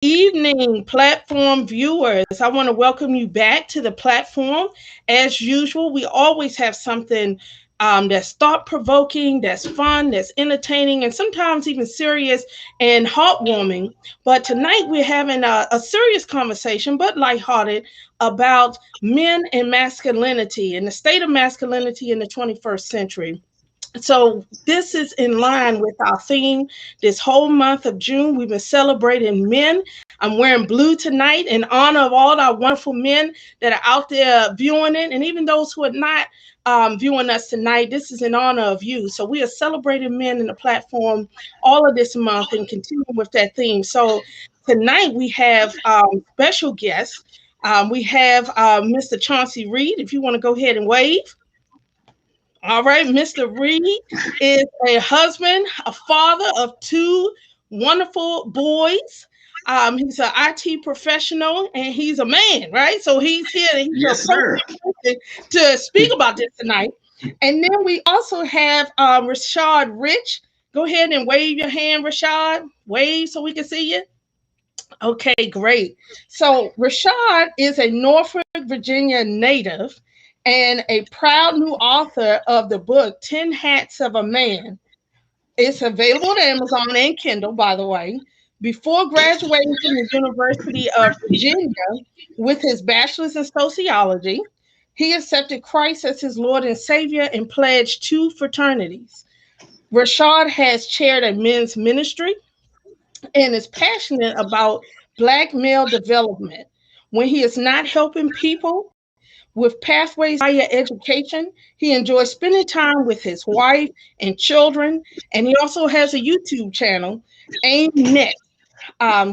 Evening, platform viewers. I want to welcome you back to the platform. As usual, we always have something that's thought provoking, that's fun, that's entertaining, and sometimes even serious and heartwarming. But tonight we're having a serious conversation, but lighthearted, about men and masculinity and the state of masculinity in the 21st century. So this is in line with our theme this whole month of June. We've been celebrating men. I'm wearing blue tonight in honor of all our wonderful men that are out there viewing it, and even those who are not viewing us tonight. This is in honor of you. So we are celebrating men in the platform all of this month and continuing with that theme. So tonight we have special guests. We have Mr. Chauncey Reed. If you want to go ahead and wave. All right, Mr. Reed is a husband, a father of two wonderful boys. He's an IT professional and he's a man, right? So he's here. He's Yes, sir. to speak about this tonight. And then we also have Rashad Rich. Go ahead and wave your hand, Rashad. Wave so we can see you. Okay, great. So Rashad is a Norfolk, Virginia native and a proud new author of the book 10 Hats of a Man. It's available on Amazon and Kindle, by the way. Before graduating from the University of Virginia with his bachelor's in sociology, he accepted Christ as his Lord and Savior and pledged two fraternities. Rashad has chaired a men's ministry and is passionate about Black male development. When he is not helping people with pathways to higher education, he enjoys spending time with his wife and children, and he also has a YouTube channel, Aim Next,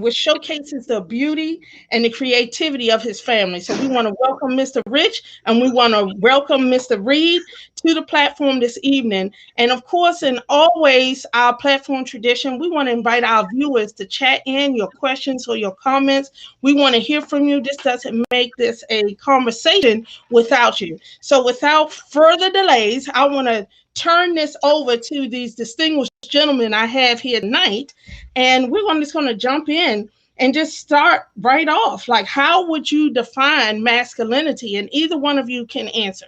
which showcases the beauty and the creativity of his family. So we want to welcome Mr. Rich and we want to welcome Mr. Reed to the platform this evening. And of course, in always our platform tradition, we want to invite our viewers to chat in your questions or your comments. We want to hear from you. This doesn't make this a conversation without you. So without further delays, I want to turn this over to these distinguished gentlemen I have here tonight. And just going to jump in and just start right off. Like, how would you define masculinity? And either one of you can answer.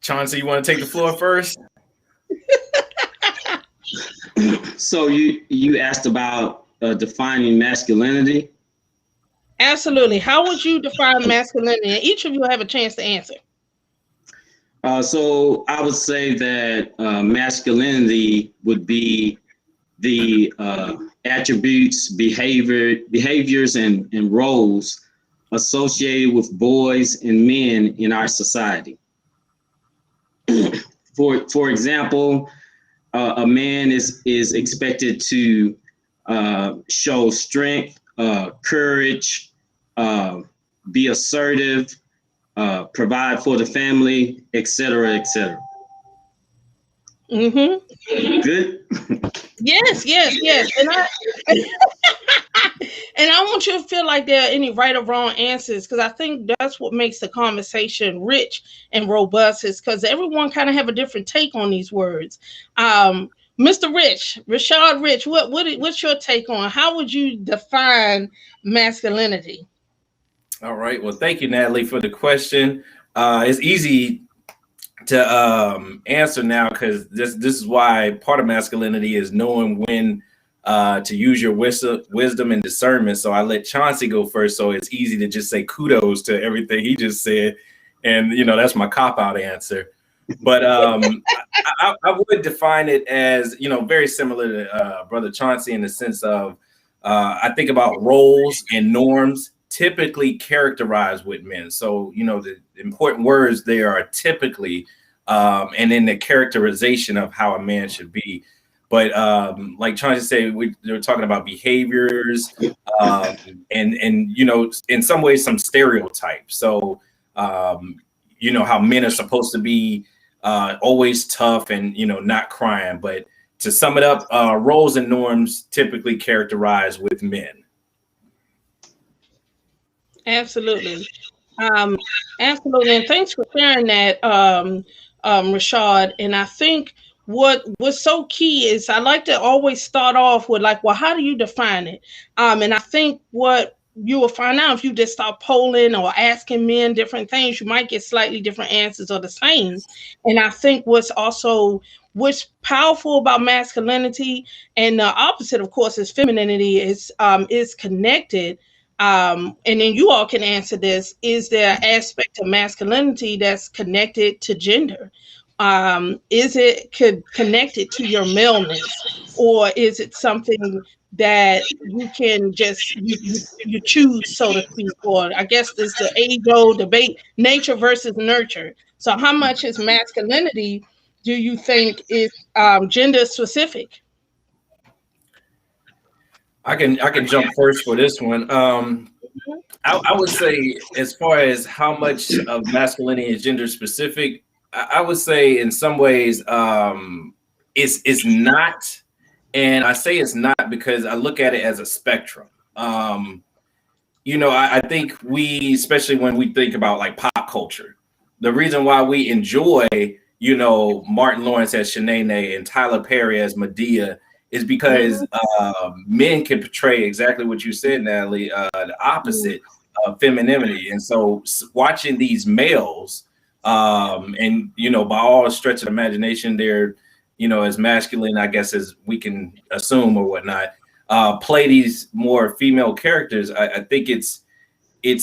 Chauncey, you want to take the floor first? So you asked about defining masculinity? Absolutely. How would you define masculinity? And each of you have a chance to answer. So I would say that masculinity would be the attributes, behaviors, and roles associated with boys and men in our society. For example, a man is expected to show strength, courage, be assertive, provide for the family, etc., etc. Mm-hmm. Good. Yes. And I want you to feel like there are any right or wrong answers, because I think that's what makes the conversation rich and robust, is because everyone kind of have a different take on these words. Mr. Rashad Rich, what's your take on how would you define masculinity? All right. Well, thank you, Natalie, for the question. It's easy to answer now because this is why part of masculinity is knowing when to use your wisdom and discernment. So I let Chauncey go first. So it's easy to just say kudos to everything he just said. And, that's my cop-out answer. But I would define it as, very similar to Brother Chauncey in the sense of I think about roles and norms typically characterized with men. So, the important words there are typically, and then the characterization of how a man should be. But like Chauncey said, they're talking about behaviors and in some ways, some stereotypes. So, how men are supposed to be always tough and, not crying. But to sum it up, roles and norms typically characterized with men. Absolutely. Absolutely. And thanks for sharing that, Rashad. And I think what's so key is I like to always start off with like, well, how do you define it? And I think what you will find out if you just start polling or asking men different things, you might get slightly different answers or the same. And I think what's powerful about masculinity and the opposite, of course, is femininity is connected. And then you all can answer this. Is there an aspect of masculinity that's connected to gender? Is it connected to your maleness, or is it something that you can just you choose, so to speak? Or I guess this the age-old debate, nature versus nurture. So how much is masculinity do you think is gender specific? I can jump first for this one. I would say, as far as how much of masculinity is gender specific, I would say in some ways it's not, and I say it's not because I look at it as a spectrum. I think we, especially when we think about like pop culture, the reason why we enjoy, Martin Lawrence as Shanae and Tyler Perry as Medea is because men can portray exactly what you said, Natalie, the opposite of femininity. And so watching these males, and, by all stretch of imagination, they're, as masculine, I guess, as we can assume or whatnot, play these more female characters. I think it's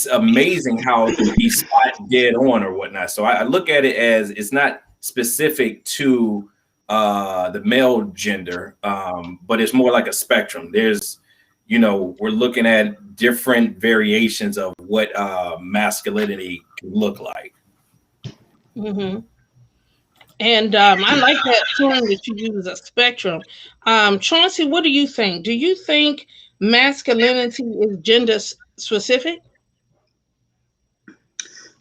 amazing how he's spot dead on or whatnot. So I look at it as it's not specific to the male gender, but it's more like a spectrum. There's, we're looking at different variations of what masculinity can look like. Mm-hmm. And I like that term that you use, a spectrum. Chauncey, what do you think? Do you think masculinity is gender specific?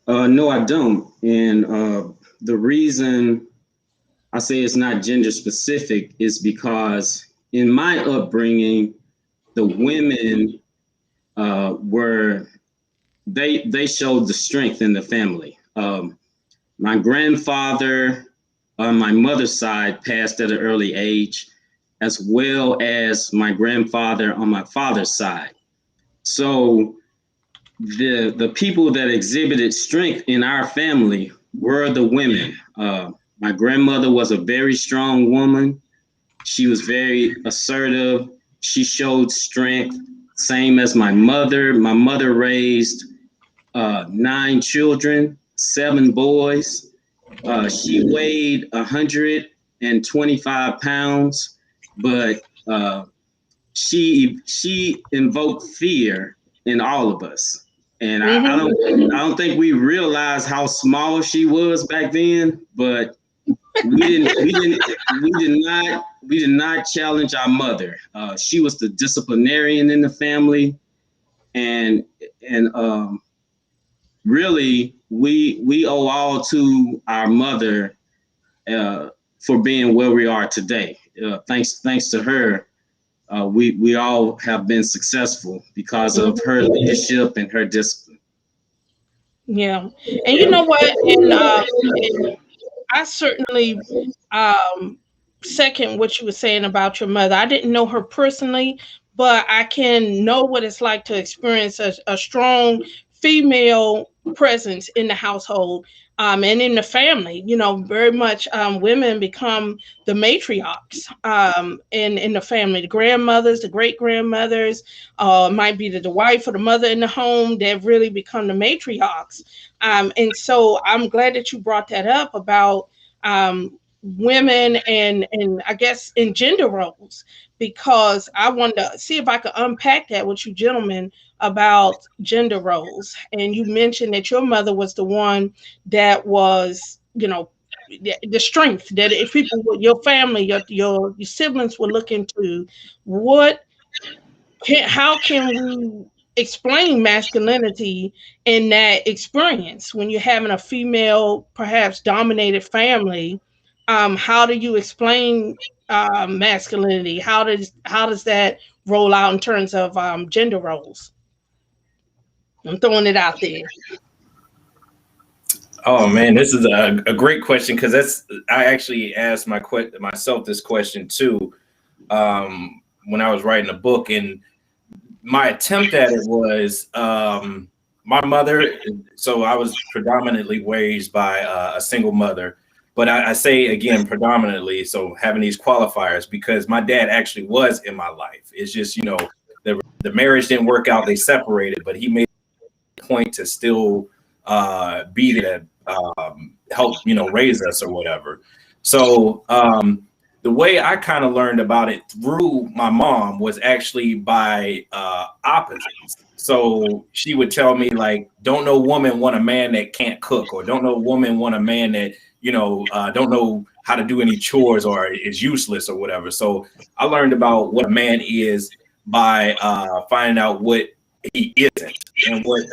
No, I don't. And the reason I say it's not gender specific is because in my upbringing, the women were they showed the strength in the family. My grandfather on my mother's side passed at an early age, as well as my grandfather on my father's side. So the people that exhibited strength in our family were the women. My grandmother was a very strong woman. She was very assertive. She showed strength, same as my mother. My mother raised 9 children, 7 boys. She weighed 125 pounds, but she invoked fear in all of us. And I don't think we realized how small she was back then, but we did not challenge our mother. She was the disciplinarian in the family, and really we owe all to our mother for being where we are today. Thanks to her, we all have been successful because of her leadership and her discipline. Yeah, and you know what? And I certainly second what you were saying about your mother. I didn't know her personally, but I can know what it's like to experience a strong female presence in the household, and in the family. Very much women become the matriarchs in the family, the grandmothers, the great grandmothers, might be the wife or the mother in the home. They've really become the matriarchs. And so I'm glad that you brought that up about women and I guess in gender roles, because I wanted to see if I could unpack that with you gentlemen about gender roles. And you mentioned that your mother was the one that was, the strength that if people, your family, your siblings were looking to. How can we explain masculinity in that experience when you're having a female, perhaps dominated family? How do you explain masculinity? How does that roll out in terms of gender roles? I'm throwing it out there. Oh man, this is a great question because I actually asked myself this question too when I was writing a book, and my attempt at it was my mother. So I was predominantly raised by a single mother, but I say again predominantly. So having these qualifiers because my dad actually was in my life. It's just the marriage didn't work out; they separated, but he made a point to still be there to help raise us or whatever. So the way I kind of learned about it through my mom was actually by opposites. So she would tell me like, don't no woman want a man that can't cook, or don't no woman want a man that don't know how to do any chores or is useless or whatever. So I learned about what a man is by finding out what he isn't, and what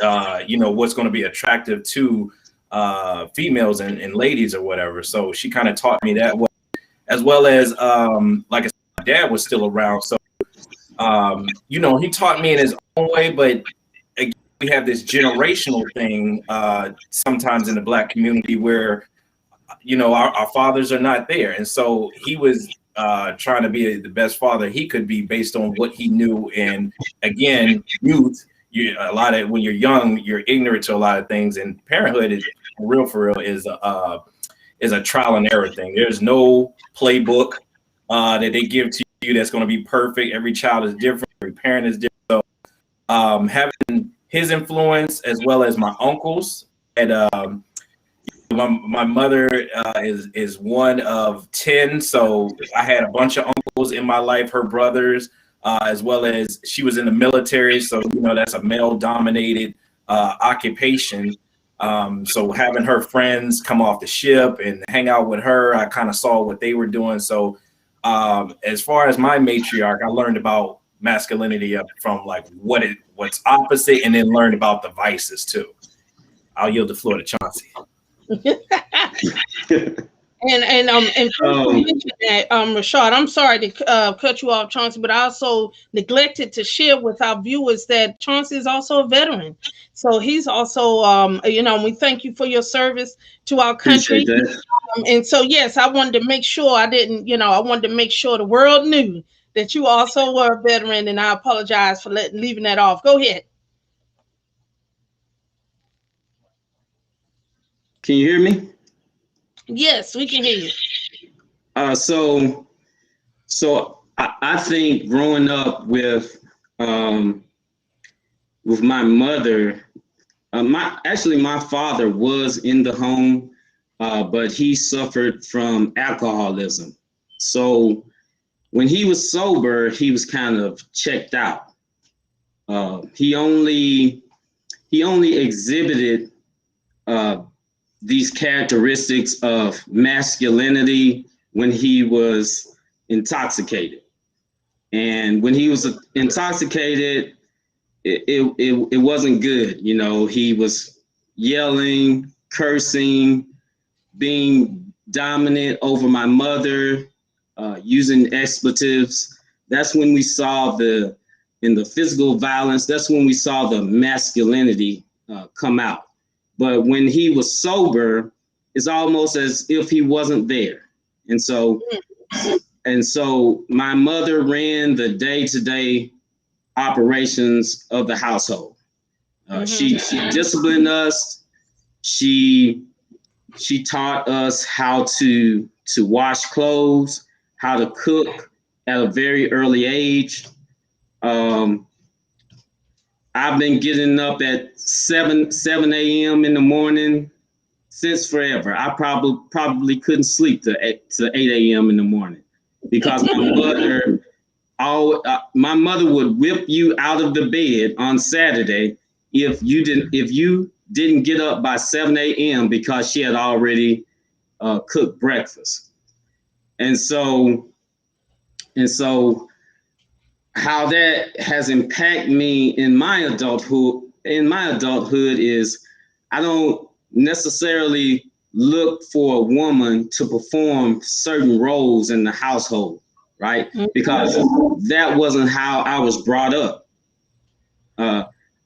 what's going to be attractive to females and ladies or whatever. So she kind of taught me that way, as well as like I said, my dad was still around, so he taught me in his own way. But again, we have this generational thing sometimes in the Black community where our fathers are not there, and so he was trying to be the best father he could be based on what he knew. And again, youth, a lot of when you're young, you're ignorant to a lot of things, and parenthood is for real is a trial and error thing. There's no playbook that they give to you that's going to be perfect. Every child is different. Every parent is different. So having his influence as well as my uncles, and my mother is one of 10. So I had a bunch of uncles in my life, her brothers, as well as she was in the military. So, that's a male dominated occupation. So having her friends come off the ship and hang out with her, I kind of saw what they were doing. So as far as my matriarch, I learned about masculinity up from like what's opposite, and then learned about the vices too. I'll yield the floor to Chauncey. And you mentioned that, Rashad, I'm sorry to cut you off, Chauncey, but I also neglected to share with our viewers that Chauncey is also a veteran. So he's also, we thank you for your service to our country. And so, yes, I wanted to make sure I wanted to make sure the world knew that you also were a veteran, and I apologize for leaving that off. Go ahead. Can you hear me? Yes, we can hear you. So I think growing up with my mother, my father was in the home, but he suffered from alcoholism. So when he was sober, he was kind of checked out. He only exhibited these characteristics of masculinity when he was intoxicated. And when he was intoxicated, it wasn't good. He was yelling, cursing, being dominant over my mother, using expletives. That's when we saw in the physical violence, that's when we saw the masculinity come out. But when he was sober, it's almost as if he wasn't there. And so my mother ran the day-to-day operations of the household. She disciplined us. She taught us how to wash clothes, how to cook at a very early age. I've been getting up at 7 a.m. in the morning since forever. I probably couldn't sleep to 8 a.m. in the morning because my mother would whip you out of the bed on Saturday if you didn't get up by 7 a.m. because she had already cooked breakfast. And so how that has impacted me in my adulthood is I don't necessarily look for a woman to perform certain roles in the household, right? Because that wasn't how I was brought up.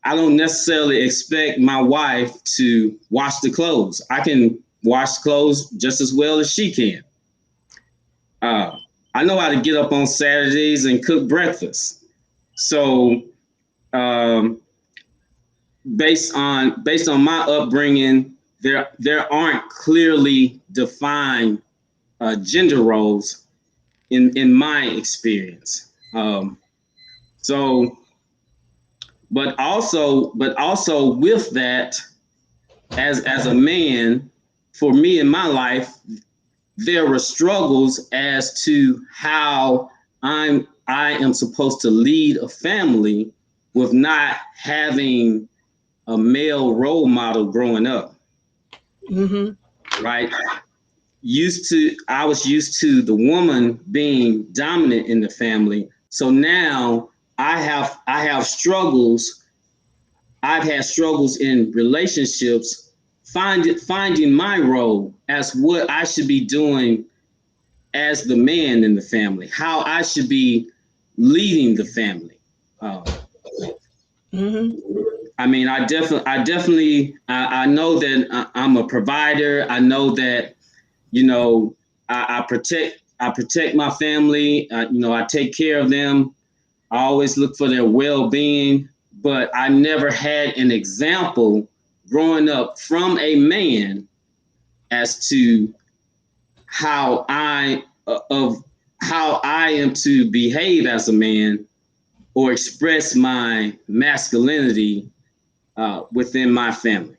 I don't necessarily expect my wife to wash the clothes. I can wash clothes just as well as she can. I know how to get up on Saturdays and cook breakfast. So based on my upbringing, there aren't clearly defined gender roles in my experience. So, but also with that, as a man, for me in my life, there were struggles as to how I am supposed to lead a family with not having a male role model growing up. Mm-hmm. Right. I was used to the woman being dominant in the family. So now I have struggles. I've had struggles in relationships, finding my role as what I should be doing as the man in the family, how I should be leading the family. Mm-hmm. I mean, I definitely know that I'm a provider. I know that, I protect my family. I take care of them. I always look for their well-being, but I never had an example growing up from a man as to how I am to behave as a man or express my masculinity within my family.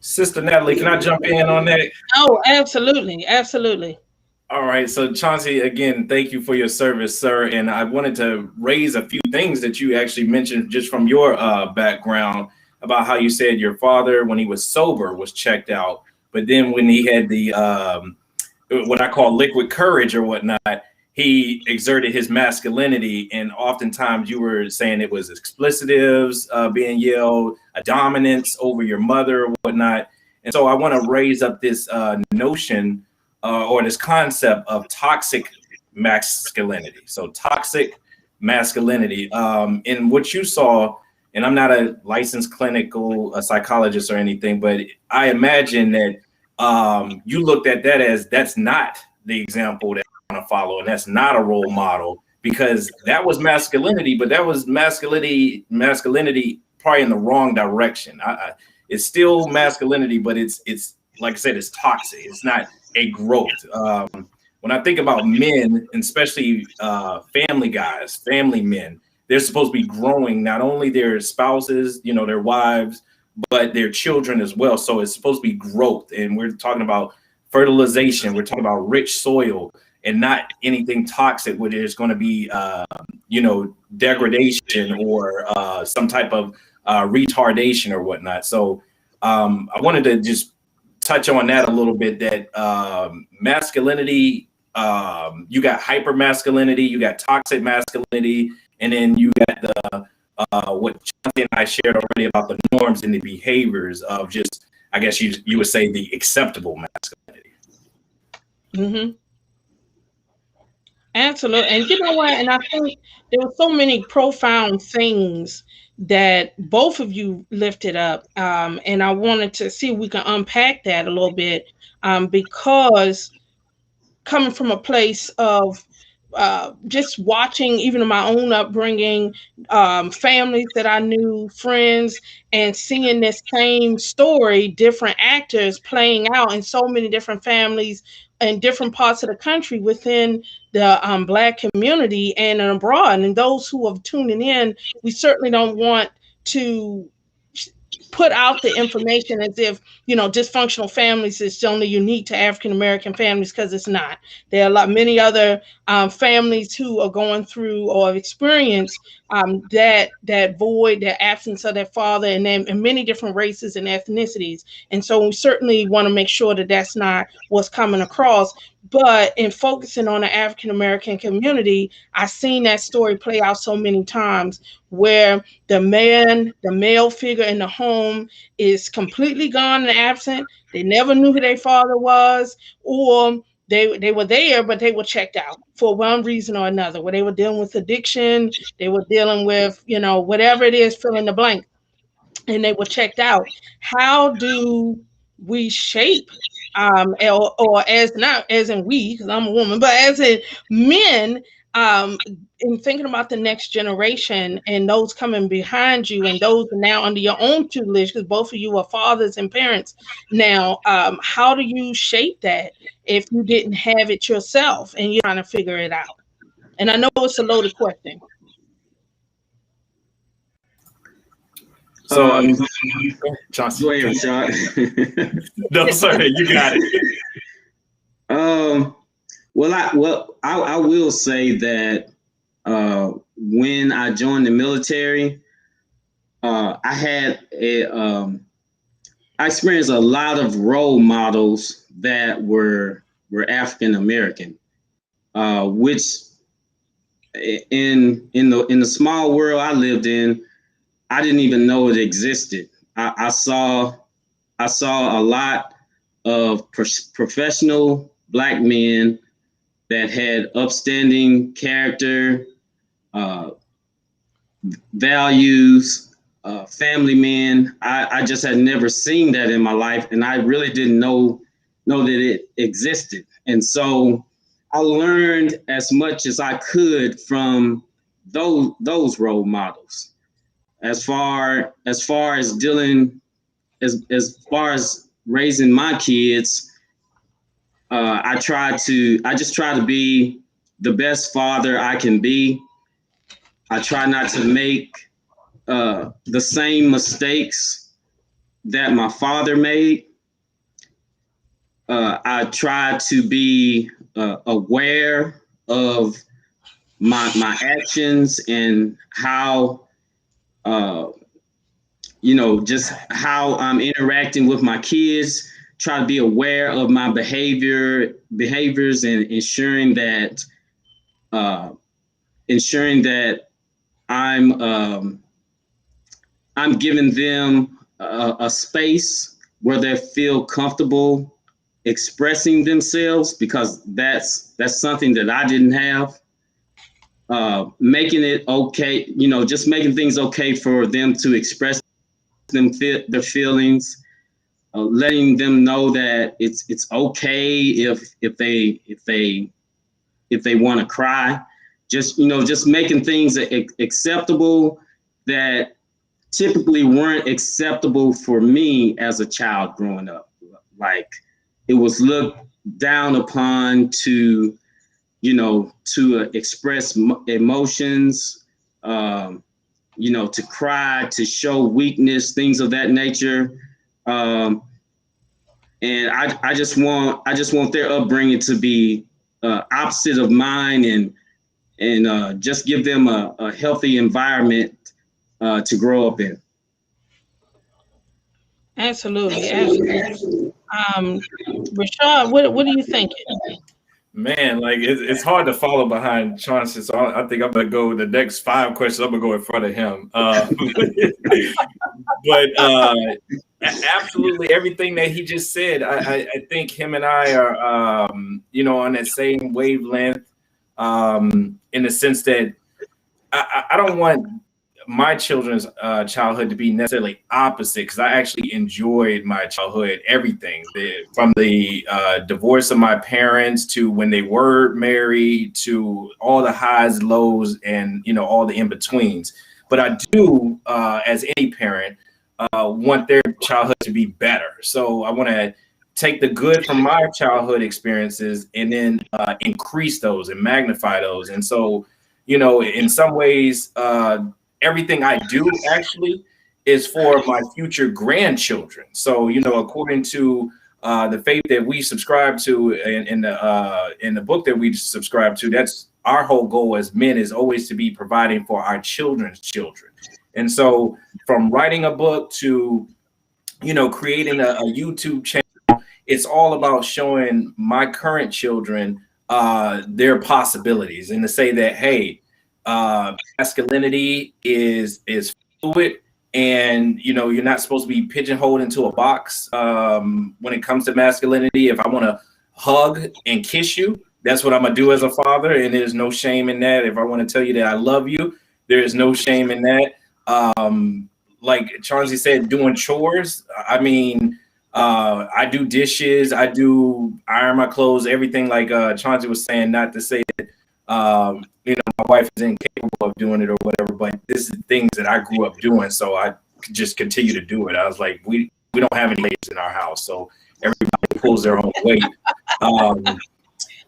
Sister Natalie, can I jump in on that? Oh, absolutely. Absolutely. All right. So Chauncey, again, thank you for your service, sir. And I wanted to raise a few things that you actually mentioned just from your background about how you said your father, when he was sober, was checked out. But then when he had the what I call liquid courage or whatnot, he exerted his masculinity. And oftentimes you were saying it was explicitives being yelled, a dominance over your mother or whatnot. And so I want to raise up this notion or this concept of toxic masculinity. So toxic masculinity. In what you saw, and I'm not a licensed clinical psychologist or anything, but I imagine that you looked at that as that's not the example that I want to follow, and that's not a role model, because that was masculinity, but that was masculinity probably in the wrong direction. It's still masculinity, but it's like I said, it's toxic. It's not a growth. When I think about men, and especially family guys, family men, they're supposed to be growing not only their spouses, their wives, but their children as well. So it's supposed to be growth. And we're talking about fertilization. We're talking about rich soil and not anything toxic where there's going to be, degradation or some type of retardation or whatnot. So I wanted to just touch on that a little bit, that masculinity, you got hyper masculinity, you got toxic masculinity, and then you got the what Chauncey and I shared already about the norms and the behaviors of just, I guess you would say, the acceptable masculinity. Mm-hmm. Absolutely. And you know what? And I think there were so many profound things that both of you lifted up. And I wanted to see if we can unpack that a little bit, because coming from a place of just watching, even in my own upbringing, families that I knew, friends, and seeing this same story, different actors playing out in so many different families in different parts of the country within the Black community and abroad. And those who are tuning in, we certainly don't want to put out the information as if, dysfunctional families is only unique to African American families, because it's not. There are many other families who are going through or have experienced that void, that absence of their father, and then in many different races and ethnicities. And so we certainly want to make sure that that's not what's coming across. But in focusing on the African American community, I've seen that story play out so many times, where the male figure in the home is completely gone and absent. They never knew who their father was, or They were there, but they were checked out for one reason or another. Where they were dealing with addiction, they were dealing with, whatever it is, fill in the blank, and they were checked out. How do we shape, or as not as in we, because I'm a woman, but as in men, in thinking about the next generation and those coming behind you and those now under your own tutelage, because both of you are fathers and parents now, how do you shape that if you didn't have it yourself and you're trying to figure it out? And I know it's a loaded question. So, Johnson. Go ahead, Rashad. No, sir, you got it. Well, I will say that when I joined the military, I experienced a lot of role models that were African American, which in the small world I lived in, I didn't even know it existed. I saw a lot of professional Black men that had upstanding character, values, family men. I just had never seen that in my life, and I really didn't know that it existed. And so I learned as much as I could from those role models. As far as dealing, as far as raising my kids, I just try to be the best father I can be. I try not to make the same mistakes that my father made. I try to be aware of my actions and how, just how I'm interacting with my kids. Try to be aware of my behaviors and ensuring that I'm giving them a space where they feel comfortable expressing themselves, because that's something that I didn't have. Making it okay, just making things okay for them to express their feelings, letting them know that it's okay if they want to cry. Just making things acceptable that typically weren't acceptable for me as a child growing up. Like, it was looked down upon to express emotions, to cry, to show weakness, things of that nature. And I just want their upbringing to be opposite of mine, and just give them a healthy environment to grow up in. Absolutely. Rashad, what do you think? Man, like it's hard to follow behind Chauncey, so I think I'm gonna go the next 5 questions. I'm gonna go in front of him. But absolutely everything that he just said, I think him and I are on that same wavelength, in the sense that I don't want my children's childhood to be necessarily opposite, because I actually enjoyed my childhood, everything from the divorce of my parents to when they were married, to all the highs, lows, and all the in-betweens. But I do, as any parent, want their childhood to be better. So I want to take the good from my childhood experiences and then increase those and magnify those. And so, in some ways, everything I do actually is for my future grandchildren. So, according to the faith that we subscribe to in the book that we subscribe to, that's our whole goal as men, is always to be providing for our children's children. And so from writing a book to, creating a YouTube channel, it's all about showing my current children their possibilities, and to say that, hey, masculinity is fluid, and you're not supposed to be pigeonholed into a box when it comes to masculinity. If I want to hug and kiss you. That's what I'm gonna do as a father, and there's no shame in that. If I want to tell you that I love you, there is no shame in that. Like Chauncey said, doing chores. I mean, I do dishes, I do iron my clothes, everything. Like Chauncey was saying, not to say that my wife is incapable of doing it or whatever, but this is things that I grew up doing, so I could just continue to do it. I was like, we don't have any ladies in our house, so everybody pulls their own weight.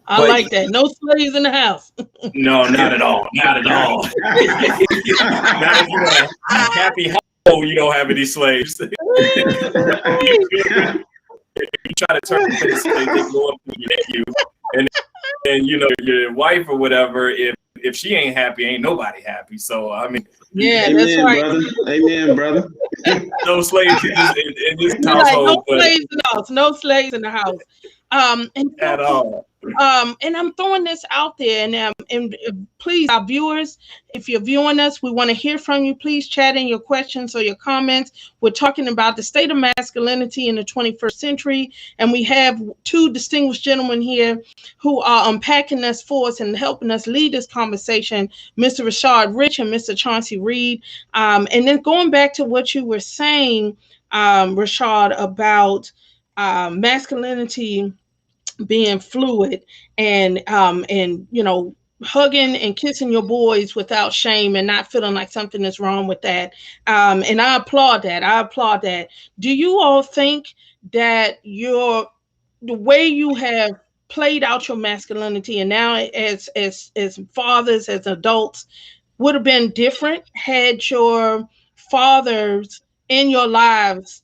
I like that. No slaves in the house. No, not at all. Not at all. Not if you want a happy household, you don't have any slaves. If you try to turn into a slave, they go up to you. And your wife or whatever, if she ain't happy, ain't nobody happy. So I mean, yeah, amen, that's right, brother. Amen, brother. No slaves in this like, household. no slaves in the house. No slaves in the house. At all. And I'm throwing this out there, and please, our viewers, if you're viewing us, we want to hear from you. Please chat in your questions or your comments. We're talking about the state of masculinity in the 21st century, and we have two distinguished gentlemen here who are unpacking this for us and helping us lead this conversation, Mr. Rashard Rich and Mr. Chauncey Reed. And then going back to what you were saying, Rashard, about masculinity being fluid, and hugging and kissing your boys without shame and not feeling like something is wrong with that. And I applaud that. Do you all think that the way you have played out your masculinity and now as fathers, as adults, would have been different had your fathers in your lives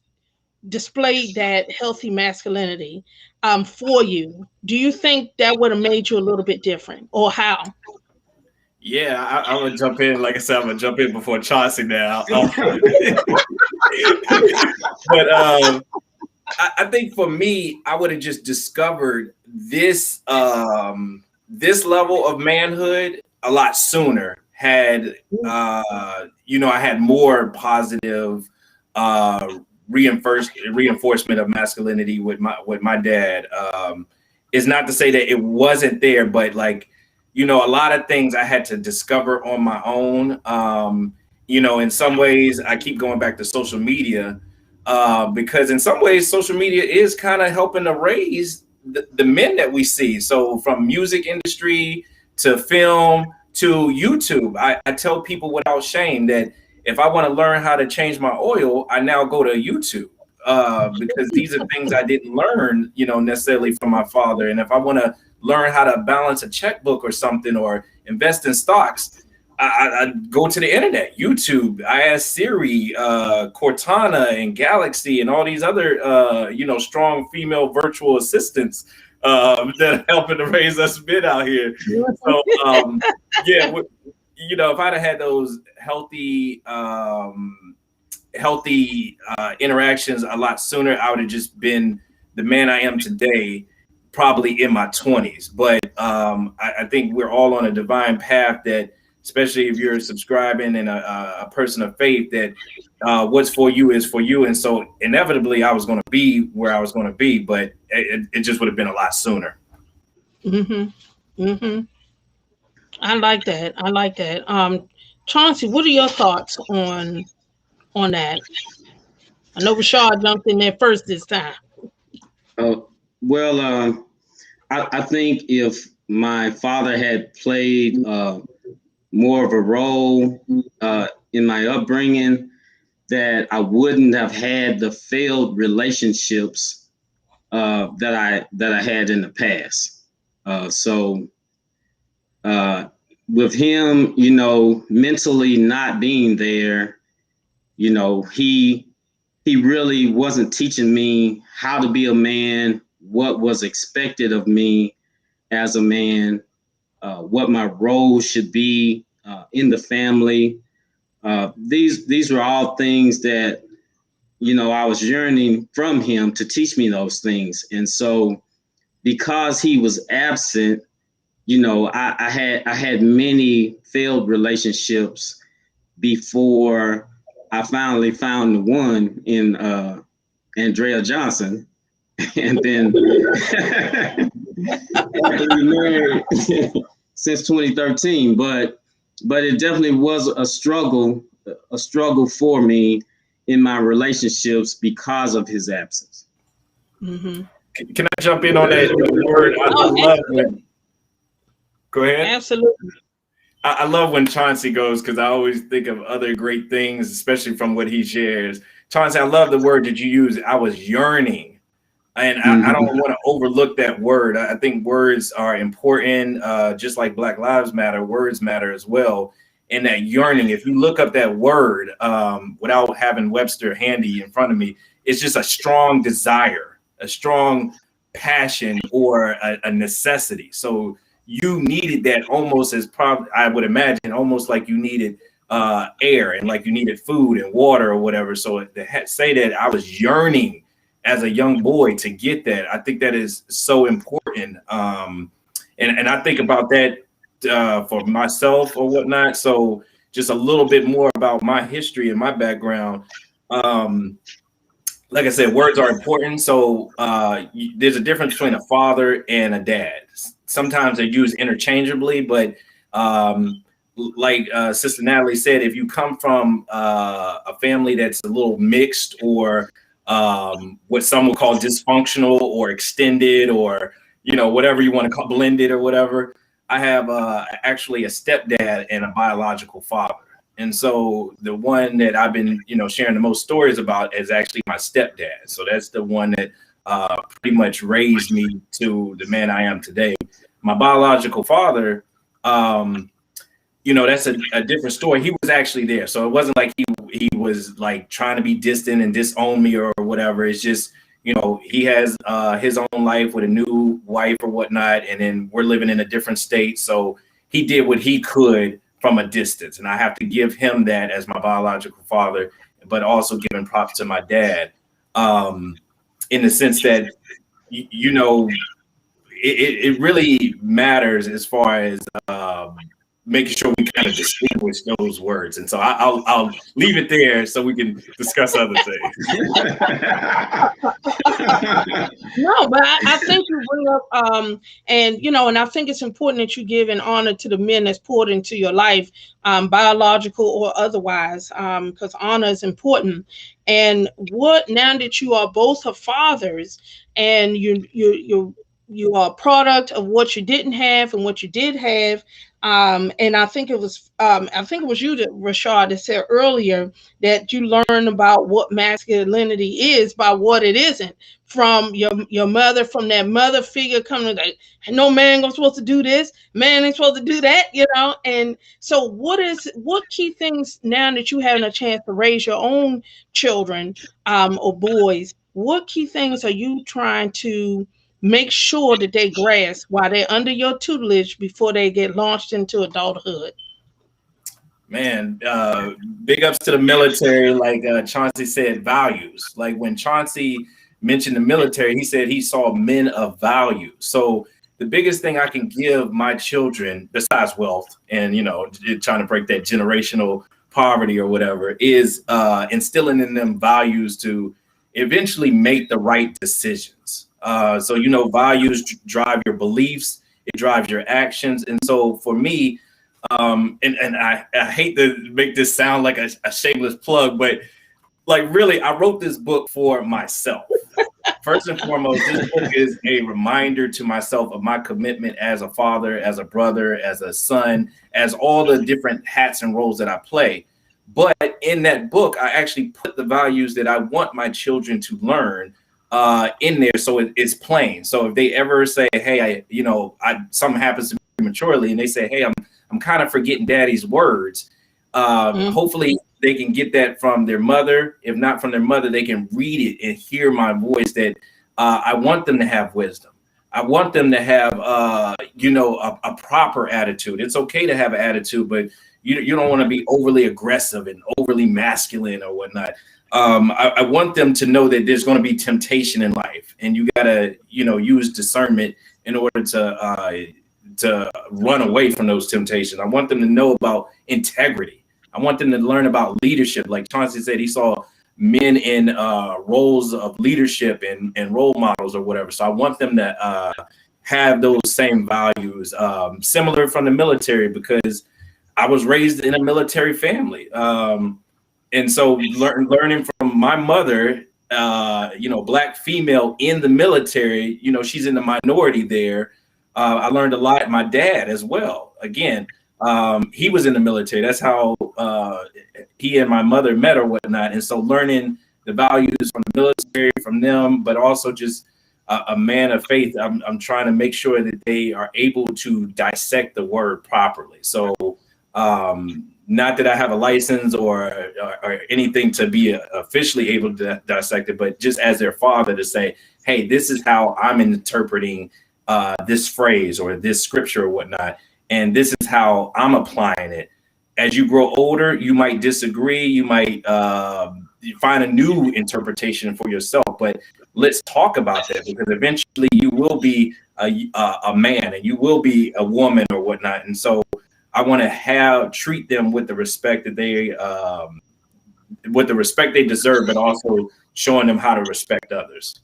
displayed that healthy masculinity for you? Do you think that would have made you a little bit different, or how? Yeah, I'm gonna jump in. Like I said, I'm gonna jump in before Chauncey now. But I think for me, I would have just discovered this level of manhood a lot sooner. Had I had more positive reinforcement of masculinity with my dad. Is not to say that it wasn't there, but like, a lot of things I had to discover on my own. In some ways I keep going back to social media because in some ways social media is kind of helping to raise the men that we see. So from music industry to film to YouTube, I tell people without shame that if I want to learn how to change my oil, I now go to YouTube because these are things I didn't learn, necessarily from my father. And if I want to learn how to balance a checkbook or something or invest in stocks, I go to the internet, YouTube. I ask Siri, Cortana, and Galaxy, and all these other, strong female virtual assistants that are helping to raise us men out here. So, if I'd have had those healthy interactions a lot sooner, I would have just been the man I am today, probably in my 20s. But I think we're all on a divine path that, especially if you're subscribing and a person of faith, that what's for you is for you. And so inevitably I was going to be where I was going to be, but it just would have been a lot sooner. Mm-hmm. Mm-hmm. I like that. Chauncey, what are your thoughts on that? I know Rashard jumped in there first this time. Well, I think if my father had played more of a role in my upbringing, that I wouldn't have had the failed relationships that I had in the past. So with him, mentally not being there, he really wasn't teaching me how to be a man, what was expected of me as a man, what my role should be in the family. These were all things that, I was yearning from him to teach me those things. And so because he was absent, I had many failed relationships before I finally found the one in Andrea Johnson. And then after we married since 2013, but it definitely was a struggle for me in my relationships because of his absence. Mm-hmm. Can I jump in on that word? I love when. Go ahead. Absolutely. I love when Chauncey goes, because I always think of other great things, especially from what he shares. Chauncey, I love the word that you use. I was yearning. And I don't want to overlook that word. I think words are important, just like Black Lives Matter, words matter as well. And that yearning, if you look up that word without having Webster handy in front of me, it's just a strong desire, a strong passion, or a necessity. So you needed that almost as probably, I would imagine, almost like you needed air and like you needed food and water or whatever. So to say that I was yearning as a young boy to get that, I think that is so important. And I think about that for myself or whatnot. So just a little bit more about my history and my background. Like I said, words are important. So there's a difference between a father and a dad. Sometimes they're used interchangeably, but like Sister Natalie said, if you come from a family that's a little mixed, or what some would call dysfunctional or extended, or whatever you want to call blended or whatever. I have actually a stepdad and a biological father. And so the one that I've been, sharing the most stories about is actually my stepdad. So that's the one that pretty much raised me to the man I am today. My biological father, that's a different story. He was actually there. So it wasn't like he was like trying to be distant and disown me or whatever. It's just, he has his own life with a new wife or whatnot. And then we're living in a different state. So he did what he could from a distance. And I have to give him that as my biological father, but also giving props to my dad in the sense that, it really matters as far as making sure we kind of distinguish those words. And so I'll leave it there so we can discuss other things. No, but I think you bring up, and I think it's important that you give an honor to the men that's poured into your life, biological or otherwise, because honor is important. And now that you are both her fathers, and you are a product of what you didn't have and what you did have. And I think it was you, that Rashad, that said earlier that you learn about what masculinity is by what it isn't, from your mother, from that mother figure coming like, no man is supposed to do this, man ain't supposed to do that, And so what key things, now that you having a chance to raise your own children or boys, what key things are you trying to make sure that they grasp while they're under your tutelage before they get launched into adulthood? Man, big ups to the military. Like Chauncey said, values. Like when Chauncey mentioned the military, he said he saw men of value. So the biggest thing I can give my children, besides wealth and, trying to break that generational poverty or whatever, is instilling in them values to eventually make the right decisions. So, values drive your beliefs, it drives your actions. And so for me, and I hate to make this sound like a shameless plug, but like really, I wrote this book for myself. First and foremost, this book is a reminder to myself of my commitment as a father, as a brother, as a son, as all the different hats and roles that I play. But in that book, I actually put the values that I want my children to learn in there, so it's plain. So if they ever say, "Hey, something happens to me prematurely," and they say, "Hey, I'm kind of forgetting Daddy's words," hopefully they can get that from their mother. If not from their mother, they can read it and hear my voice. That I want them to have wisdom. I want them to have, a proper attitude. It's okay to have an attitude, but you don't want to be overly aggressive and overly masculine or whatnot. I want them to know that there's going to be temptation in life, and you gotta, use discernment in order to run away from those temptations. I want them to know about integrity. I want them to learn about leadership. Like Chauncey said, he saw men in roles of leadership and role models or whatever. So I want them to have those same values, similar from the military, because I was raised in a military family. And so learning from my mother, Black female in the military, she's in the minority there. I learned a lot. My dad as well. Again, he was in the military. That's how he and my mother met or whatnot. And so learning the values from the military, from them, but also just a man of faith. I'm trying to make sure that they are able to dissect the word properly. So not that I have a license or anything to be officially able to dissect it, but just as their father to say, hey, this is how I'm interpreting this phrase or this scripture or whatnot. And this is how I'm applying it. As you grow older, you might disagree. You might find a new interpretation for yourself. But let's talk about that, because eventually you will be a man and you will be a woman or whatnot. And so I want to treat them with the respect that they deserve, but also showing them how to respect others.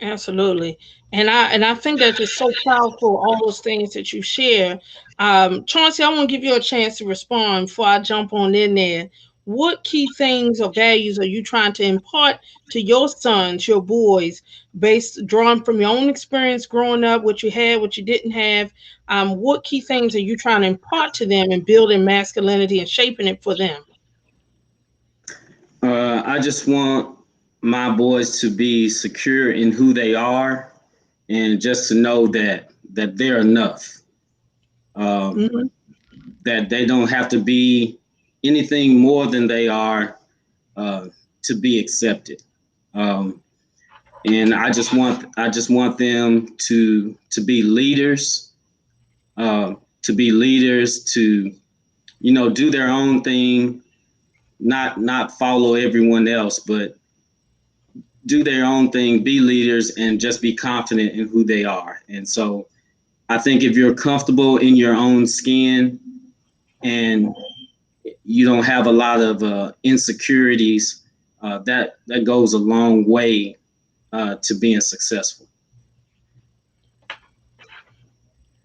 Absolutely. And I think that is so powerful, all those things that you share. Chauncey, I want to give you a chance to respond before I jump on in there. What key things or values are you trying to impart to your sons, your boys, drawn from your own experience growing up, what you had, what you didn't have? What key things are you trying to impart to them and building masculinity and shaping it for them? I just want my boys to be secure in who they are, and just to know that they're enough. That they don't have to be anything more than they are to be accepted. And I just want them to be leaders, to do their own thing, not follow everyone else, but do their own thing, be leaders, and just be confident in who they are. And so I think if you're comfortable in your own skin and you don't have a lot of insecurities, that goes a long way to being successful.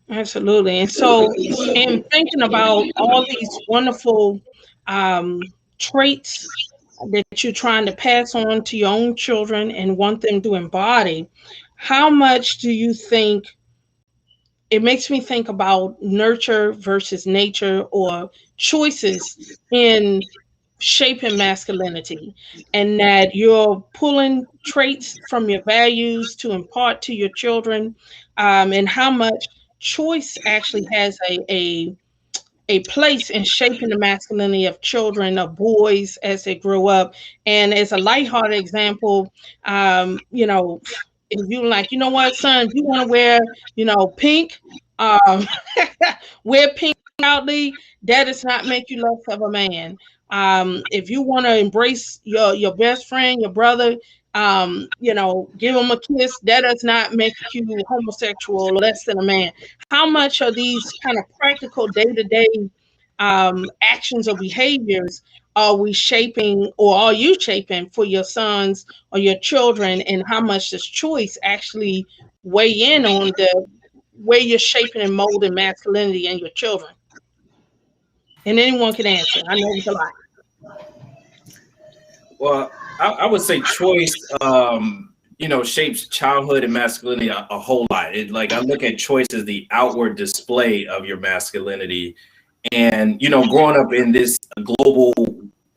Absolutely. And so, in thinking about all these wonderful traits that you're trying to pass on to your own children and want them to embody, how much do you think? It makes me think about nurture versus nature, or choices in shaping masculinity, and that you're pulling traits from your values to impart to your children, and how much choice actually has a place in shaping the masculinity of children, of boys as they grow up. And as a lighthearted example, if you like, what, son, if you want to wear, pink, um, wear pink proudly, that does not make you less of a man. If you want to embrace your best friend, your brother, give him a kiss, that does not make you homosexual or less than a man. How much are these kind of practical day-to-day actions or behaviors are we shaping, or are you shaping for your sons or your children, and how much does choice actually weigh in on the way you're shaping and molding masculinity in your children? And anyone can answer. I know it's a lot. Well, I would say choice, shapes childhood and masculinity a whole lot. I look at choice as the outward display of your masculinity. And, growing up in this global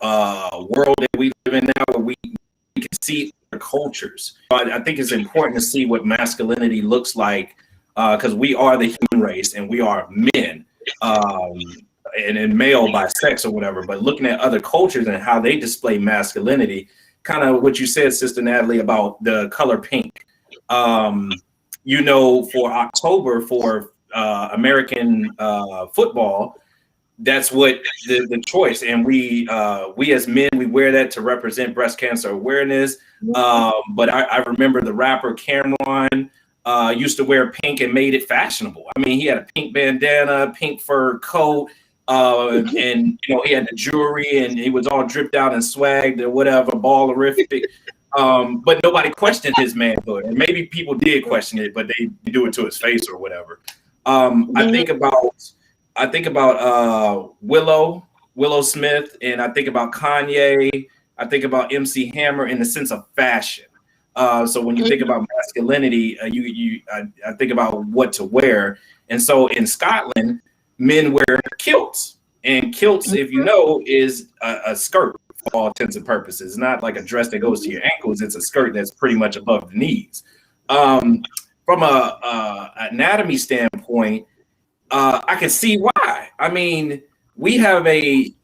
world that we live in now, where we can see other cultures, I think it's important to see what masculinity looks like, because we are the human race and we are men. And male by sex or whatever, but looking at other cultures and how they display masculinity, kind of what you said, Sister Natalie, about the color pink. For October, for American football, that's what the choice. And we as men, we wear that to represent breast cancer awareness. But I remember the rapper Cameron used to wear pink and made it fashionable. I mean, he had a pink bandana, pink fur coat. And he had the jewelry and he was all dripped out and swagged or whatever, ballerific. But nobody questioned his manhood, and maybe people did question it, but they do it to his face or whatever. I think about Willow Smith, and I think about Kanye. I think about MC Hammer in the sense of fashion. So when you think about masculinity, I think about what to wear. And so in Scotland, men wear kilts, and kilts, if you know, is a skirt for all intents and purposes. It's not like a dress that goes to your ankles. It's a skirt that's pretty much above the knees. From a anatomy standpoint, I can see why. I mean, we have a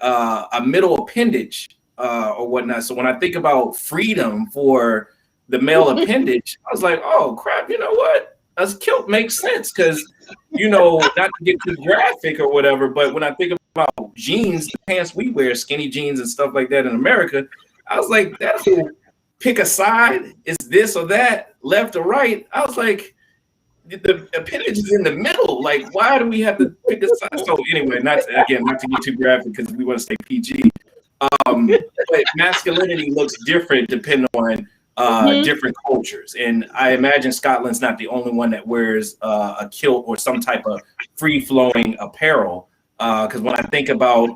middle appendage or whatnot. So when I think about freedom for the male appendage, I was like, oh crap, you know what? A kilt makes sense because, you know, not to get too graphic or whatever, but when I think about jeans, the pants we wear, skinny jeans and stuff like that in America, I was like, that's who pick a side, is this or that, left or right. I was like, the appendage is in the middle. Like, why do we have to pick a side? So anyway, not to get too graphic because we want to stay PG. But masculinity looks different depending on different cultures, and I imagine Scotland's not the only one that wears a kilt or some type of free-flowing apparel. Because when I think about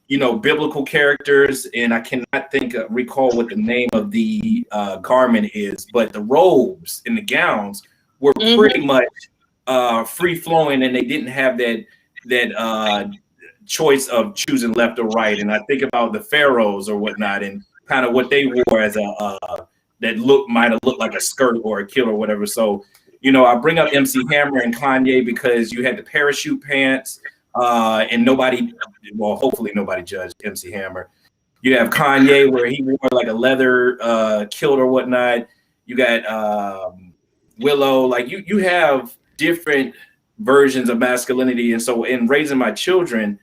you know, biblical characters, and I cannot recall what the name of the garment is, but the robes and the gowns were pretty much free-flowing, and they didn't have that choice of choosing left or right. And I think about the pharaohs or whatnot, and kind of what they wore as that might have looked like a skirt or a kilt or whatever. So, you know, I bring up MC Hammer and Kanye because you had the parachute pants, and hopefully nobody judged MC Hammer. You have Kanye where he wore like a leather kilt or whatnot. You got Willow, like you have different versions of masculinity. And so in raising my children,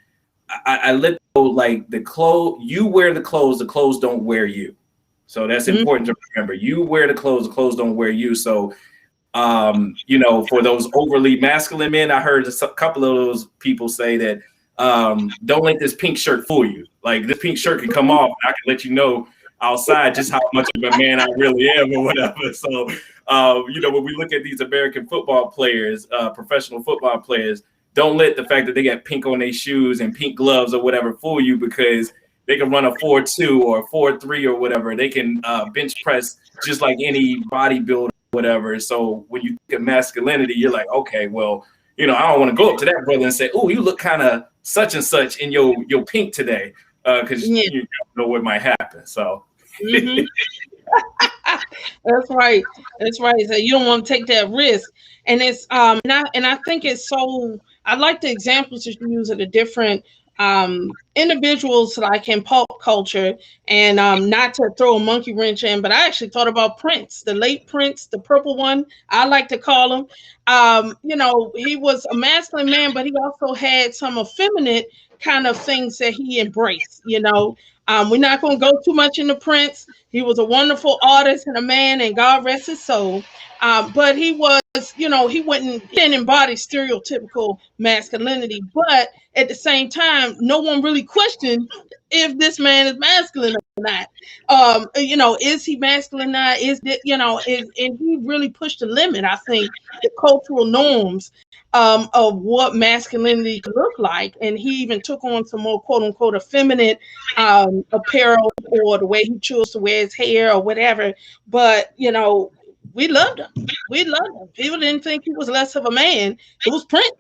I let go, like you wear the clothes don't wear you. So that's important to remember. You wear the clothes don't wear you. So, you know, for those overly masculine men, I heard a couple of those people say that, don't let this pink shirt fool you. Like, this pink shirt can come off, and I can let you know outside just how much of a man I really am or whatever. So, you know, when we look at these American football players, professional football players, don't let the fact that they got pink on their shoes and pink gloves or whatever fool you, because they can run a 4.2 or a 4.3 or whatever. They can bench press just like any bodybuilder, whatever. So when you think of masculinity, you're like, okay, well, you know, I don't want to go up to that brother and say, oh, you look kind of such and such in your pink today, because you don't know what might happen. So. That's right. So you don't want to take that risk. And it's and I think it's so, I like the examples that you use of the different individuals like in pop culture, and not to throw a monkey wrench in, but I actually thought about Prince, the late Prince, the purple one, I like to call him. You know, he was a masculine man, but he also had some effeminate kind of things that he embraced, you know. We're not going to go too much into Prince. He was a wonderful artist and a man, and God rest his soul. But he was, you know, he didn't embody stereotypical masculinity. But at the same time, no one really questioned if this man is masculine or not. You know, is he masculine or not? And he really pushed the limit, I think, the cultural norms of what masculinity could look like. And he even took on some more quote unquote effeminate apparel, or the way he chose to wear his hair or whatever. But, you know, we loved him. People didn't think he was less of a man. It was Prince.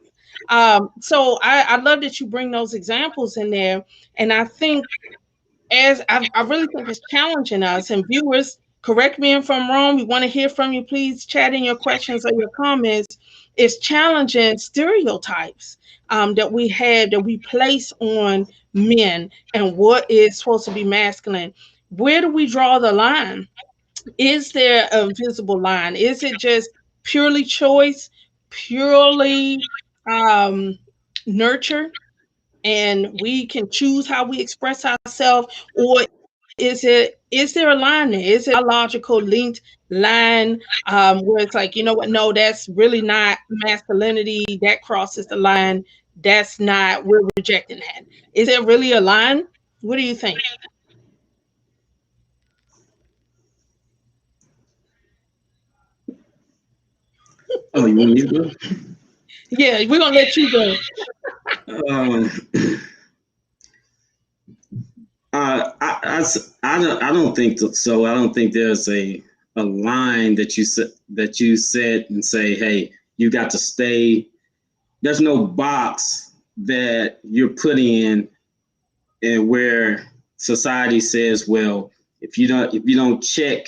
So I love that you bring those examples in there. And I think I really think it's challenging us, and viewers, correct me if I'm wrong. We want to hear from you. Please chat in your questions or your comments. It's challenging stereotypes that we place on men and what is supposed to be masculine. Where do we draw the line? Is there a visible line? Is it just purely choice, purely nurture, and we can choose how we express ourselves? Or is there a line there? Is it a logical linked line where it's like, you know what, no, that's really not masculinity, that crosses the line, we're rejecting that? Is there really a line? What do you think? Oh, you want me to go? Yeah, we're gonna let you go. Um, I don't think so. I don't think there's a line that you set and say, hey, you got to stay. There's no box that you're put in, and where society says, well, if you don't check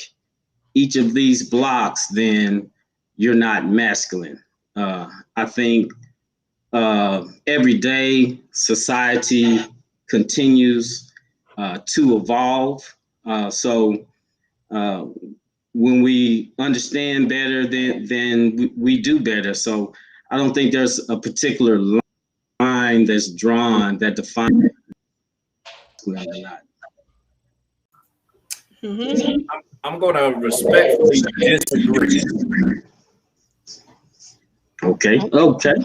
each of these blocks, then you're not masculine. I think every day society continues to evolve. So when we understand better, then we do better. So I don't think there's a particular line that's drawn that defines whether or not. Mm-hmm. I'm going to respectfully disagree. Okay. Okay.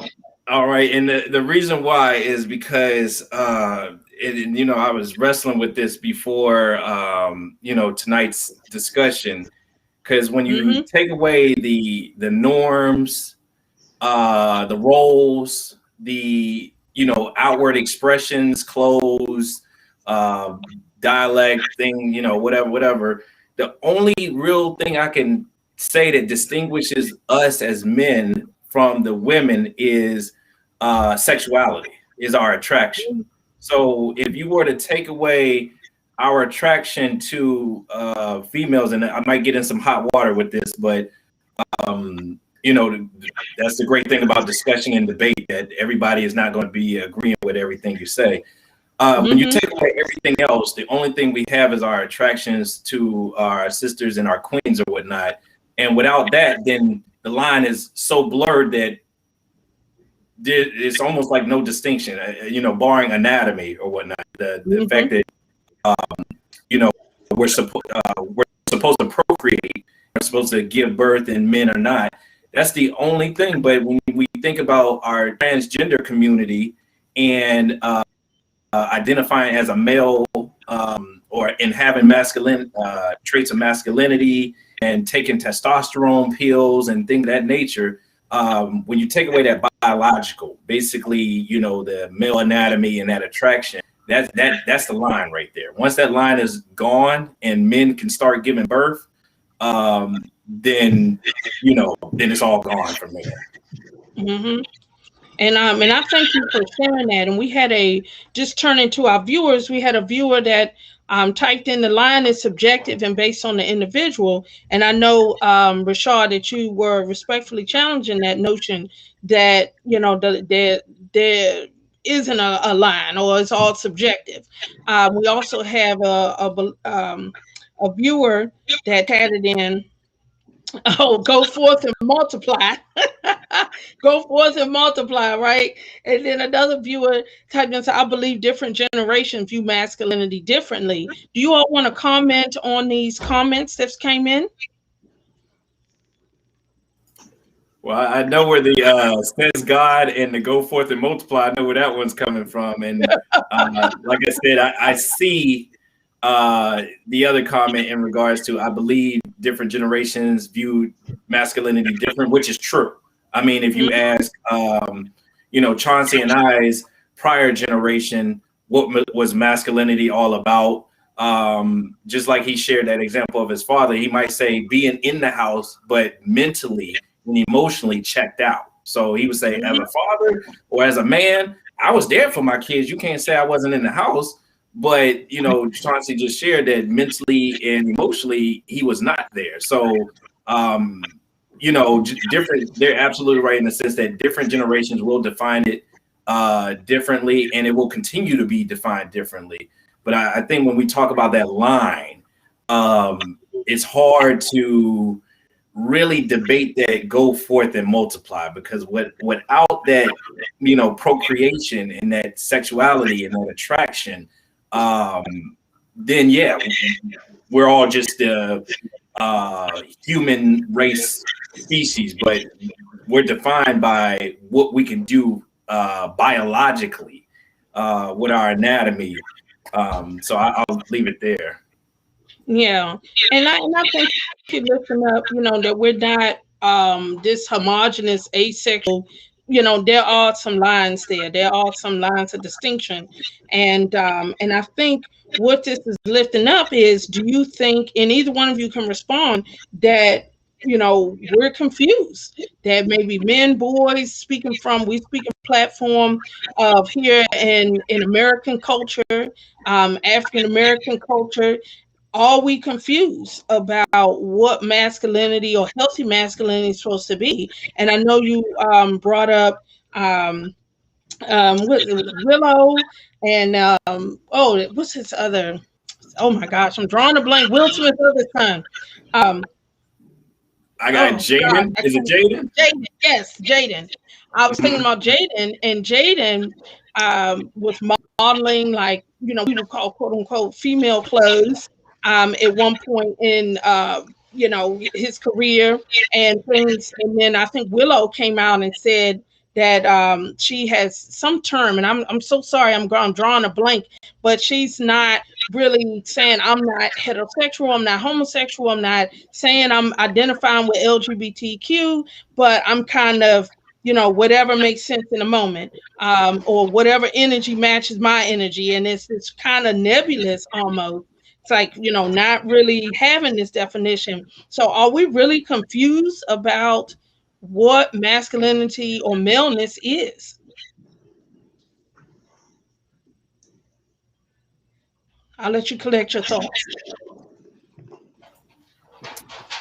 All right, and the reason why is because I was wrestling with this before tonight's discussion, because when you take away the norms, the roles, the outward expressions, clothes, dialect thing, whatever. The only real thing I can say that distinguishes us as men from the women is sexuality, is our attraction. So if you were to take away our attraction to females, and I might get in some hot water with this, but that's the great thing about discussion and debate, that everybody is not going to be agreeing with everything you say. When you take away everything else, the only thing we have is our attractions to our sisters and our queens or whatnot. And without that, then the line is so blurred that it's almost like no distinction, barring anatomy or whatnot. The fact that, we're supposed to procreate, we're supposed to give birth, and men are not. That's the only thing. But when we think about our transgender community and identifying as a male, or in having masculine traits of masculinity and taking testosterone pills and things of that nature, when you take away that biological, basically, the male anatomy and that attraction, that's the line right there. Once that line is gone and men can start giving birth, then it's all gone from there. Mm-hmm. And I thank you for sharing that. And we had just turning to our viewers, we had a viewer that typed in, the line is subjective and based on the individual. And I know, Rashad, that you were respectfully challenging that notion that, there isn't a line, or it's all subjective. We also have a viewer that had it in, oh, go forth and multiply. Go forth and multiply, right? And then another viewer typed in, I believe different generations view masculinity differently. Do you all want to comment on these comments that came in? Well, I know where the says God and the go forth and multiply, I know where that one's coming from. And like I said, I see the other comment in regards to, I believe different generations view masculinity different, which is true. I mean, if you ask, Chauncey and I's prior generation, what was masculinity all about? Just like he shared that example of his father, he might say being in the house, but mentally and emotionally checked out. So he would say, as a father or as a man, I was there for my kids. You can't say I wasn't in the house. But, Chauncey just shared that mentally and emotionally, he was not there. So, different, they're absolutely right in the sense that different generations will define it differently, and it will continue to be defined differently. But I think when we talk about that line, it's hard to really debate that go forth and multiply, because without that, procreation and that sexuality and that attraction, then yeah, we're all just a human race species, but we're defined by what we can do biologically with our anatomy. So I'll leave it there. Yeah, and I think you listen up, that we're not this homogenous asexual, there are some lines there. There are some lines of distinction. And I think what this is lifting up is, do you think, and either one of you can respond, that we're confused, that maybe men, boys, we speak a platform of here in American culture, African American culture, are we confused about what masculinity or healthy masculinity is supposed to be? And I know you brought up Willow, and what's his other? Oh my gosh, I'm drawing a blank. Will Smith's other son. Um, I got oh God, Jaden. Is it Jaden? Jaden, yes, Jaden. I was thinking about Jaden, and Jaden was modeling, like, we would call quote unquote female clothes at one point in his career and things. And then I think Willow came out and said that she has some term, and I'm so sorry, I'm drawing a blank, but she's not really saying, I'm not heterosexual, I'm not homosexual, I'm not saying I'm identifying with LGBTQ, but I'm kind of, whatever makes sense in a moment, or whatever energy matches my energy. And it's kind of nebulous almost. It's like, not really having this definition. So are we really confused about what masculinity or maleness is? I'll let you collect your thoughts.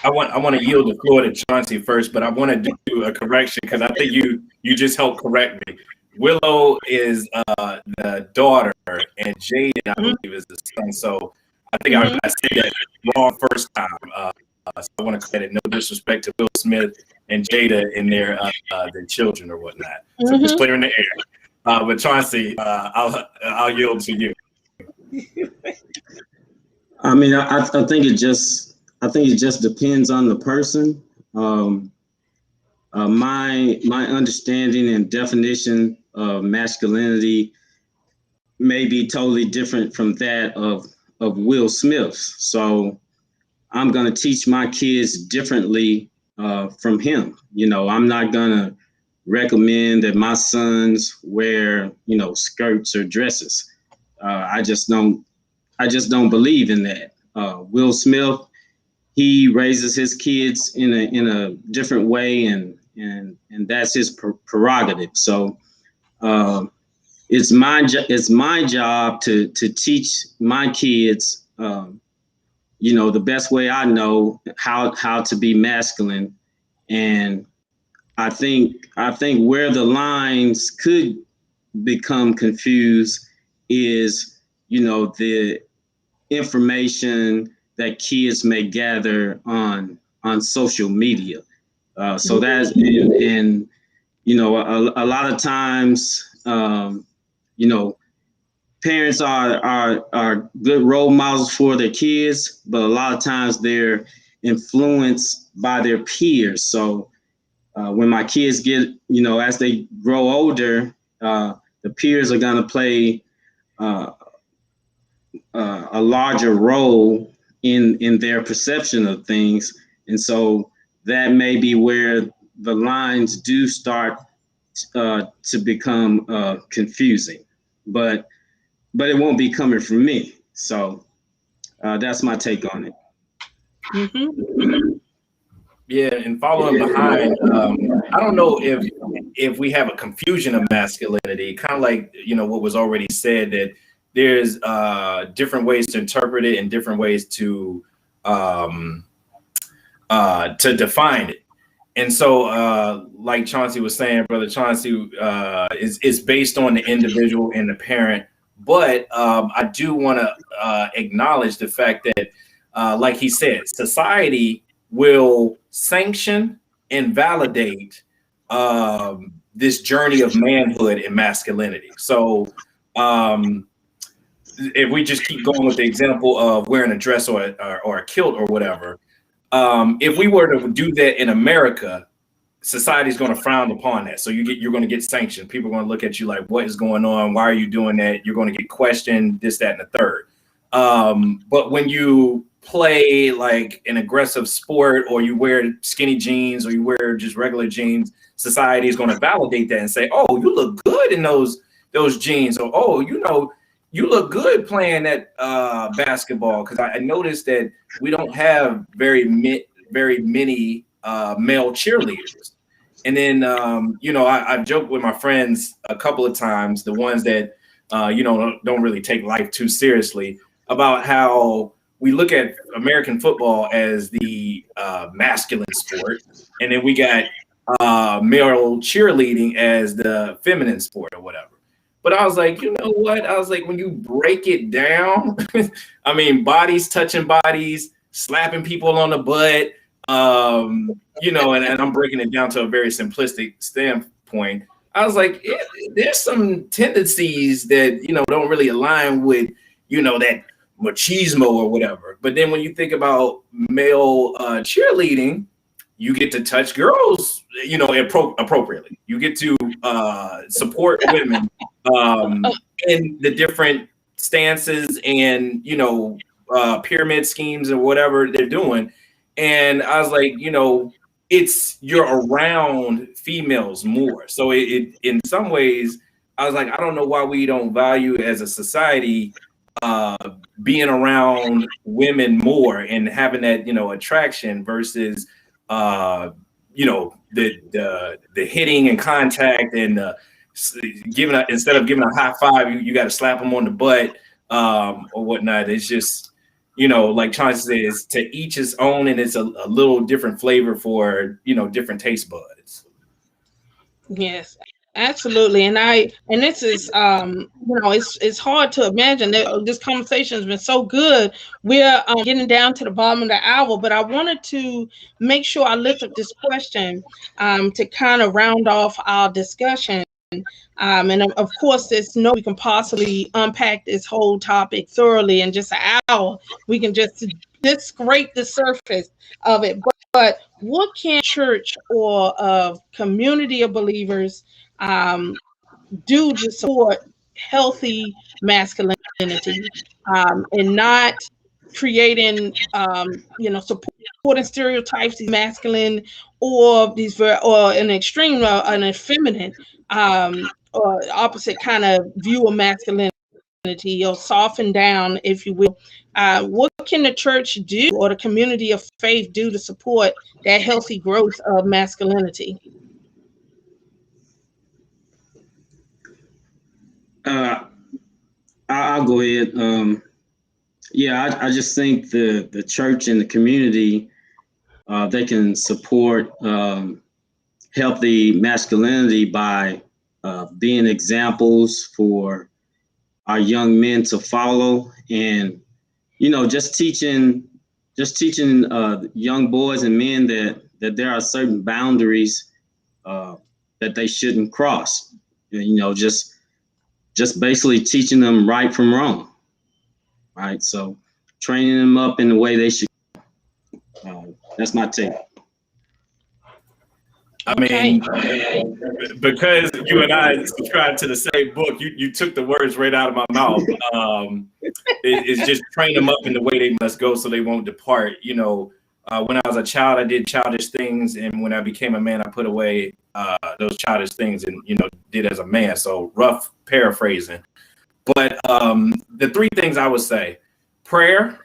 I want to yield the floor to Chauncey first, but I want to do a correction because I think you just helped correct me. Willow is the daughter, and Jaden, I believe, is the son. So I think I said that wrong first time. So I want to credit, no disrespect to Will Smith and Jada and their children or whatnot. So just clearing the air. But Chauncey, I'll yield to you. I mean, I think it just depends on the person. My understanding and definition of masculinity may be totally different from that of Will Smith's. So I'm going to teach my kids differently from him. I'm not going to recommend that my sons wear, skirts or dresses. I just don't believe in that. Will Smith, he raises his kids in a different way, and that's his prerogative. So it's my job to teach my kids, the best way I know how to be masculine. And I think where the lines could become confused is, the information that kids may gather on social media. So that's, and a lot of times, parents are good role models for their kids, but a lot of times they're influenced by their peers. So when my kids get, as they grow older, the peers are going to play a larger role in their perception of things. And so that may be where the lines do start to become confusing, but it won't be coming from me. So that's my take on it. Yeah, and following behind, I don't know if we have a confusion of masculinity, kind of like, what was already said, that there's different ways to interpret it and different ways to define it. And so, like Chauncey was saying, Brother Chauncey, is based on the individual and the parent. But I do want to acknowledge the fact that, like he said, society will sanction and validate this journey of manhood and masculinity. So if we just keep going with the example of wearing a dress or a kilt or whatever, if we were to do that in America, society is going to frown upon that. So you're going to get sanctioned. People are going to look at you like, what is going on? Why are you doing that? You're going to get questioned, this, that, and the third. But when you play like an aggressive sport, or you wear skinny jeans, or you wear just regular jeans, society is going to validate that and say, oh, you look good in those jeans, or oh, you look good playing that basketball. Because I noticed that we don't have very many male cheerleaders. And then I've joked with my friends a couple of times, the ones that don't really take life too seriously, about how we look at American football as the masculine sport, and then we got male cheerleading as the feminine sport or whatever. But I was like, you know what? I was like, when you break it down, I mean, bodies touching bodies, slapping people on the butt, and I'm breaking it down to a very simplistic standpoint. I was like, there's some tendencies that, don't really align with, that machismo or whatever. But then when you think about male cheerleading, you get to touch girls, appropriately. You get to support women in the different stances and, pyramid schemes and whatever they're doing. And I was like, you're around females more. So it in some ways, I was like, I don't know why we don't value as a society being around women more and having that, attraction versus the hitting and contact and instead of giving a high five, you got to slap them on the butt or whatnot. It's just, like Chauncey says, to each his own, and it's a little different flavor for, different taste buds. Yes, absolutely. And this is, it's hard to imagine that this conversation has been so good. We're getting down to the bottom of the hour, but I wanted to make sure I lift up this question to kind of round off our discussion. And of course, there's no we can possibly unpack this whole topic thoroughly in just an hour. We can just scrape the surface of it. But what can church or a community of believers do to support healthy masculinity and not creating, supporting stereotypes, these masculine or an extreme, an effeminate or opposite kind of view of masculinity, or soften down, if you will. What can the church do or the community of faith do to support that healthy growth of masculinity? I'll go ahead. I just think the church and the community, they can support healthy masculinity by being examples for our young men to follow, and just teaching young boys and men that there are certain boundaries that they shouldn't cross. Just basically teaching them right from wrong. Right, so training them up in the way they should. That's my take. I mean, because you and I subscribe to the same book, you took the words right out of my mouth. It's just train them up in the way they must go so they won't depart. When I was a child, I did childish things, and when I became a man, I put away those childish things and did as a man. So rough paraphrasing. But the three things I would say: prayer,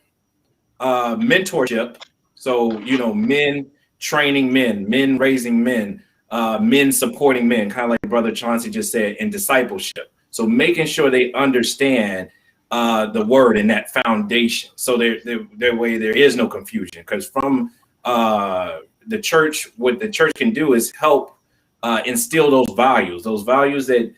mentorship. So, men training men raising men, men supporting men, kind of like Brother Chauncey just said, and discipleship. So making sure they understand the word and that foundation. So their way there is no confusion. Because from the church, what the church can do is help instill those values that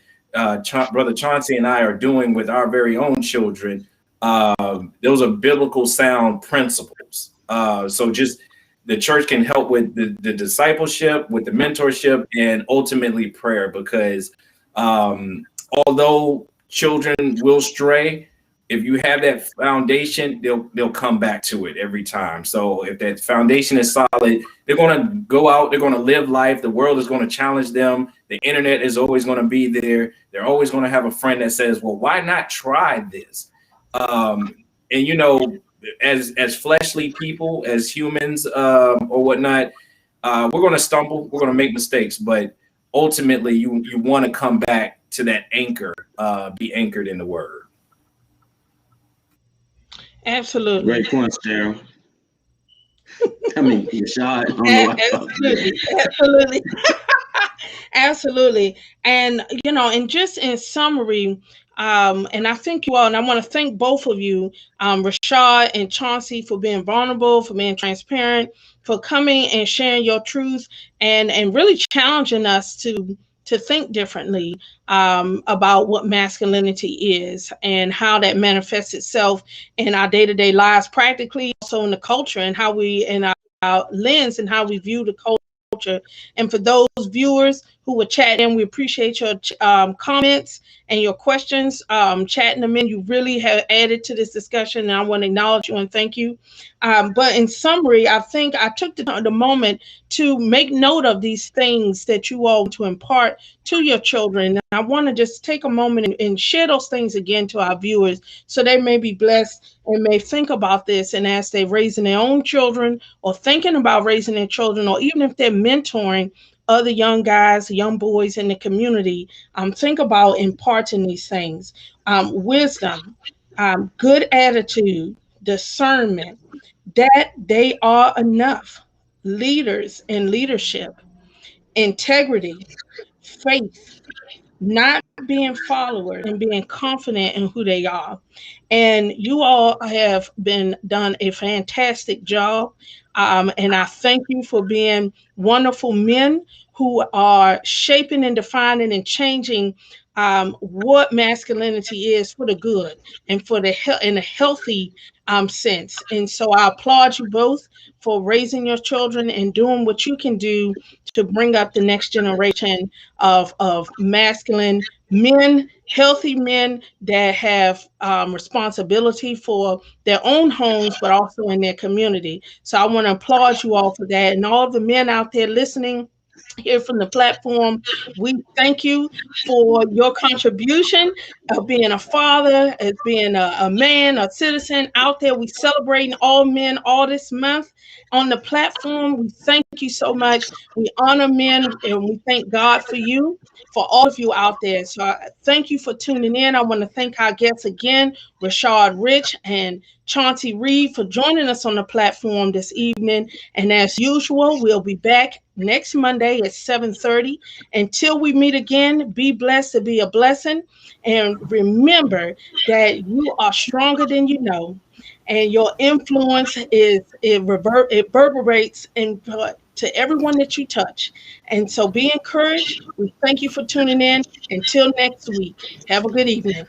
Brother Chauncey and I are doing with our very own children. Those are biblical sound principles. So just the church can help with the discipleship, with the mentorship, and ultimately prayer, because although children will stray, if you have that foundation, they'll come back to it every time. So if that foundation is solid, they're going to go out, they're going to live life. The world is going to challenge them. The internet is always going to be there. They're always going to have a friend that says, well, why not try this? And as fleshly people, as humans, or whatnot, we're going to stumble, we're going to make mistakes, but ultimately you want to come back to that anchor, be anchored in the word. Absolutely. Great points, Daryl. I mean, Rashad, Absolutely. Absolutely. Absolutely. And, and just in summary, and I thank you all, and I want to thank both of you, Rashad and Chauncey, for being vulnerable, for being transparent, for coming and sharing your truth, and really challenging us to think differently about what masculinity is and how that manifests itself in our day-to-day lives, practically, also in the culture, and how we, in our lens, and how we view the culture. And for those viewers who were chatting, we appreciate your comments and your questions, chatting them in. You really have added to this discussion, and I want to acknowledge you and thank you. But in summary, I think I took the moment to make note of these things that you all want to impart to your children. And I want to just take a moment and share those things again to our viewers, so they may be blessed and may think about this. And as they're raising their own children, or thinking about raising their children, or even if they're mentoring other young guys, young boys in the community, think about imparting these things: wisdom, good attitude, discernment, that they are enough, leaders in leadership, integrity, faith, not being followers, and being confident in who they are. And you all have been done a fantastic job. And I thank you for being wonderful men who are shaping and defining and changing what masculinity is for the good, and for the in a healthy sense. And so I applaud you both for raising your children and doing what you can do to bring up the next generation of masculine men, healthy men that have responsibility for their own homes, but also in their community. So I want to applaud you all for that. And all the men out there listening here from the platform, we thank you for your contribution of being a father, as being a man, a citizen out there. We celebrating all men all this month on the platform. We thank you so much. We honor men, and we thank God for you, for all of you out there. So thank you for tuning in. I want to thank our guests again, Rashad Rich and Chauncey Reed, for joining us on the platform this evening. And as usual, we'll be back next Monday at 7:30. Until we meet again, be blessed to be a blessing. And remember that you are stronger than you know. And your influence it reverberates to everyone that you touch. And so be encouraged. We thank you for tuning in. Until next week, have a good evening.